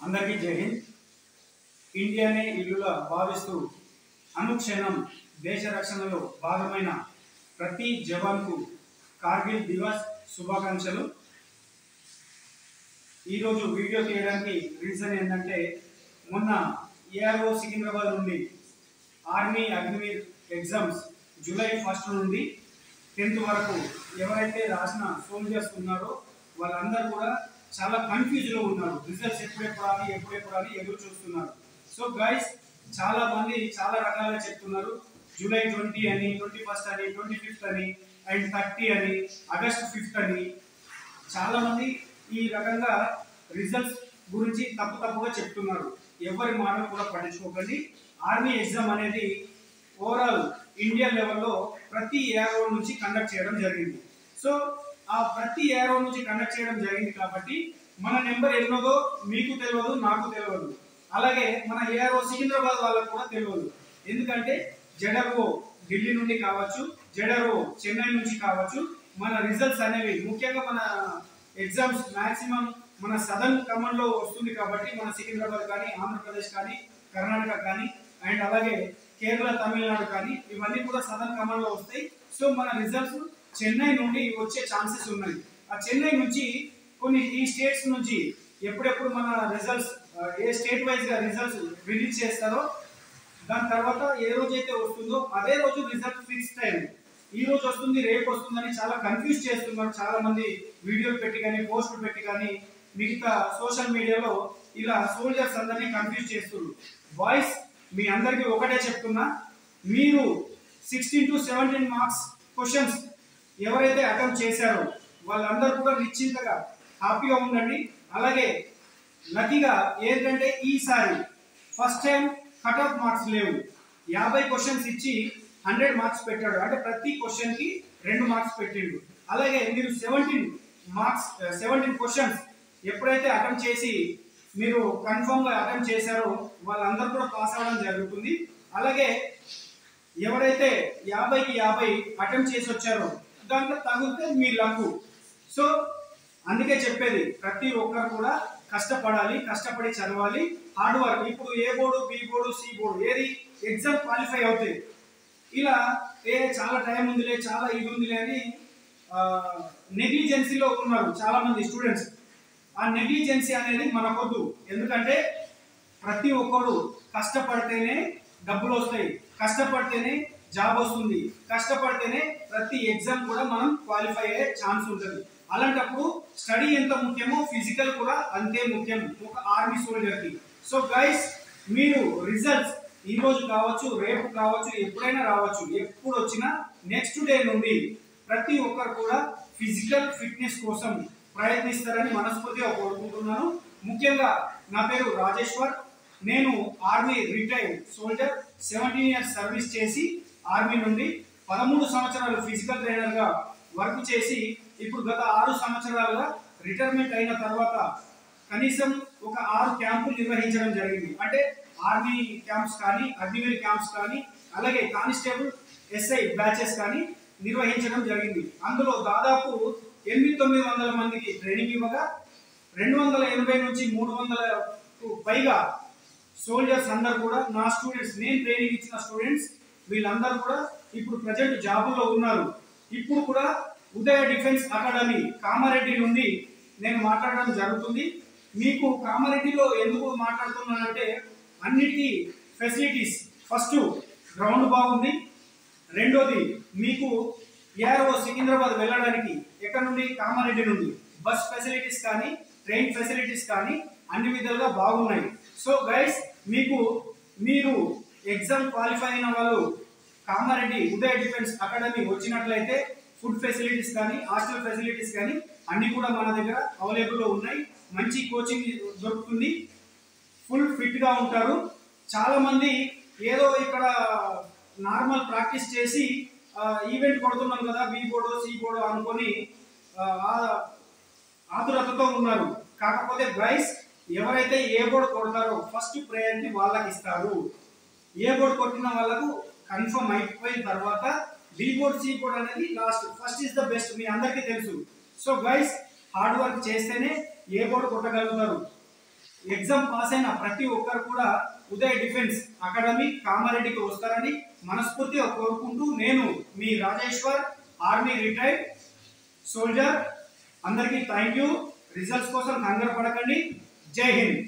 అందరికీ జై హింద్. ఇండియానే ఇల్లులా భావిస్తూ అనుక్షణం దేశ రక్షణలో భాగమైన ప్రతి జవాన్కు కార్గిల్ దివస్ శుభాకాంక్షలు. ఈరోజు వీడియో తీయడానికి రీజన్ ఏంటంటే, మొన్న ఏఆర్ఓ సికింద్రాబాద్ నుండి ఆర్మీ అగ్నివీర్ ఎగ్జామ్స్ జూలై 1 నుండి 10th వరకు ఎవరైతే రాసిన సోల్జర్స్ ఉన్నారో వాళ్ళందరూ కూడా చాలా కన్ఫ్యూజ్లో ఉన్నారు. రిజల్ట్స్ ఎప్పుడెప్పుడు అని ఎదురు చూస్తున్నారు. సో గైస్, చాలా మంది చాలా రకాలుగా చెప్తున్నారు. జూలై 20 అని, 21st అని, 25th అని, అండ్ 30 అని, ఆగస్ట్ 5th అని. చాలా మంది ఈ రకంగా రిజల్ట్స్ గురించి తప్పుగా చెప్తున్నారు. ఎవరి మాటలు కూడా పట్టించుకోకండి. ఆర్మీ ఎగ్జామ్ అనేది ఓవరాల్ ఇండియా లెవెల్లో ప్రతి ఏఆర్ఓ నుంచి కండక్ట్ చేయడం జరిగింది. సో ఆ ప్రతి ఏఆర్ఓ నుంచి కండక్ట్ చేయడం జరిగింది కాబట్టి మన నెంబర్ ఎన్నోదో మీకు తెలియదు, నాకు తెలియదు. అలాగే మన ఏఆర్ఓ సికింద్రాబాద్ వాళ్ళకు కూడా తెలియదు. ఎందుకంటే జెడ్ఆర్ఓ ఢిల్లీ నుండి కావచ్చు, జెడ్ఆర్ఓ చెన్నై నుంచి కావచ్చు, మన రిజల్ట్స్ అనేవి ముఖ్యంగా మన ఎగ్జామ్స్ మాక్సిమం మన సదర్న్ కమాండ్ లో వస్తుంది కాబట్టి మన సికింద్రాబాద్ కానీ, ఆంధ్రప్రదేశ్ కానీ, కర్ణాటక కానీ, అండ్ అలాగే కేరళ, తమిళనాడు కానీ ఇవన్నీ కూడా సదర్న్ కమాండ్ లో వస్తాయి. సో మన రిజల్ట్స్ చెన్నై నుండి వచ్చే ఛాన్సెస్ ఉన్నాయి. ఆ చెన్నై నుంచి కొన్ని ఈ స్టేట్స్ నుంచి ఎప్పుడెప్పుడు మన రిజల్ట్స్ ఏ స్టేట్ వైజ్ గా రిజల్ట్స్ రిలీజ్ చేస్తారో దాని తర్వాత ఏ రోజు అయితే వస్తుందో అదే రోజు రిజల్ట్ ఫిక్స్ టైం. ఈ రోజు వస్తుంది, రేపు వస్తుందని చాలా కన్ఫ్యూజ్ చేస్తున్నారు. చాలా మంది వీడియోలు పెట్టి కానీ, పోస్టులు పెట్టి కానీ, మిగతా సోషల్ మీడియాలో ఇలా సోల్జర్స్ అందరినీ కన్ఫ్యూజ్ చేస్తున్నారు. బాయ్స్, మీ అందరికీ ఒకటే చెప్తున్నా, మీరు 16 to 17 మార్క్స్ క్వశ్చన్స్ ఎవరైతే అటెంప్ట్ చేశారో వాళ్ళందరూ కూడా నిశ్చింతగా హ్యాపీగా ఉండండి. అలాగే లక్కీగా ఏంటంటే ఈసారి first time cut off marks లేవు. 50 క్వశ్చన్స్ ఇచ్చి 100 మార్క్స్ పెట్టాడు. అంటే ప్రతి క్వశ్చన్ కి 2 మార్క్స్ పెట్టిండు. అలాగే మీరు 17 క్వశ్చన్స్ ఎప్పుడైతే అటెంప్ట్ చేసి మీరు కన్ఫర్మ్ గా అటెంప్ట్ చేశారో వాళ్ళందరూ కూడా పాస్ అవ్వడం జరుగుతుంది. అలాగే ఎవరైతే 50కి 50 అటెంప్ట్ చేసి వచ్చారో దాంట్లో తగిలితే మీ లక్కు. సో అందుకే చెప్పేది, ప్రతి ఒక్కరు కూడా కష్టపడాలి, కష్టపడి చదవాలి, హార్డ్ వర్క్. ఇప్పుడు A board, B board, C board ఏది ఎగ్జామ్ క్వాలిఫై అవుతాయి. ఇలా చాలా టైం ఉందిలే, చాలా ఇది ఉందిలే అని నెగ్లిజెన్సీలో ఉన్నారు చాలా మంది స్టూడెంట్స్. ఆ నెగ్లిజెన్సీ అనేది మనకొద్దు. ఎందుకంటే ప్రతి ఒక్కరు కష్టపడితేనే డబ్బులు వస్తాయి, కష్టపడితేనే జాబ్ వస్తుంది, కష్టపడితేనే ప్రతి ఎగ్జామ్ కూడా మనం క్వాలిఫై అయ్యే ఛాన్స్ ఉంటుంది. అలాంటప్పుడు స్టడీ ఎంత ముఖ్యమో ఫిజికల్ కూడా అంతే ముఖ్యం ఒక ఆర్మీ సోల్జర్ కి. సో గైస్, మీరు రిజల్ట్స్ ఈ రోజు కావచ్చు, రేపు కావచ్చు, ఎప్పుడైనా రావచ్చు. ఎప్పుడు వచ్చినా నెక్స్ట్ డే నుండి ప్రతి ఒక్కరు కూడా ఫిజికల్ ఫిట్నెస్ కోసం ప్రయత్నిస్తారని మనస్ఫూర్తిగా కోరుకుంటున్నాను. ముఖ్యంగా నా పేరు రాజేశ్వర్. నేను army retired soldier. 17 years service చేసి ఆర్మీ నుండి 13 సంవత్సరాలు ఫిజికల్ ట్రైనర్ గా వర్క్ చేసి ఇప్పుడు గత 6 సంవత్సరాలుగా రిటైర్మెంట్ అయిన తర్వాత కనీసం ఒక 6 క్యాంపులు నిర్వహించడం జరిగింది. అంటే ఆర్మీ క్యాంప్స్ కానీ, అగ్నివీర్ క్యాంప్స్ కానీ, అలాగే కానిస్టేబుల్, ఎస్ఐ బ్యాచెస్ కానీ నిర్వహించడం జరిగింది. అందులో దాదాపు 800-900 మందికి ట్రైనింగ్ ఇవ్వగా 280 నుంచి 300కు పైగా సోల్జర్స్ అందరు కూడా నా స్టూడెంట్స్, నేను ట్రైనింగ్ ఇచ్చిన స్టూడెంట్స్ వీళ్ళందరూ కూడా ఇప్పుడు ప్రజెంట్ జాబుల్లో ఉన్నారు. ఇప్పుడు కూడా ఉదయ డిఫెన్స్ అకాడమీ కామారెడ్డి నుండి నేను మాట్లాడడం జరుగుతుంది. మీకు కామారెడ్డిలో ఎందుకు మాట్లాడుతున్నానంటే అన్నిటికీ ఫెసిలిటీస్, ఫస్ట్ గ్రౌండ్ బాగుంది, రెండోది మీకు ఏఆర్ఓ సికింద్రాబాద్ వెళ్ళడానికి ఎక్కడ నుండి, కామారెడ్డి నుండి బస్ ఫెసిలిటీస్ కానీ, ట్రైన్ ఫెసిలిటీస్ కానీ అన్ని విధాలుగా బాగున్నాయి. సో గైస్, మీరు ఎగ్జామ్ క్వాలిఫై అయిన వాళ్ళు కామారెడ్డి ఉదయ డిఫెన్స్ అకాడమీ వచ్చినట్లయితే ఫుడ్ ఫెసిలిటీస్ కానీ, హాస్టల్ ఫెసిలిటీస్ కానీ అన్ని కూడా మన దగ్గర అవైలబుల్లో ఉన్నాయి. మంచి కోచింగ్ దొరుకుతుంది, ఫుల్ ఫిట్ గా ఉంటారు. చాలా మంది ఏదో ఇక్కడ నార్మల్ ప్రాక్టీస్ చేసి ఈవెంట్ కొడుతున్నాం కదా, బి బోర్డు, సి బోర్డు అనుకొని ఆతురతతో ఉన్నారు. కాకపోతే గైస్, ఎవరైతే ఏ బోర్డు కొడతారో ఫస్ట్ ప్రయారిటీ వాళ్ళకి ఇస్తారు. ఏ బోర్డు కొట్టిన వాళ్ళకు కన్ఫర్మ్ అయిపోయిన తర్వాత బి బోర్డు, సి బోర్డు అనేది last. First is the best, మీ అందరికీ తెలుసు. సో గైస్, హార్డ్ వర్క్ చేస్తేనే ఏ బోర్డు కొట్టగలుగుతారు. ఎగ్జామ్ పాస్ అయిన ప్రతి ఒక్కరు కూడా ఉదయ్ డిఫెన్స్ అకాడమీ కామారెడ్డికి వస్తారని మనస్ఫూర్తిగా కోరుకుంటూ నేను మీ రాజేశ్వర్, ఆర్మీ రిటైర్డ్ సోల్జర్. అందరికీ థ్యాంక్ యూ. రిజల్ట్స్ కోసం కంగారు పడకండి. జై హింద్.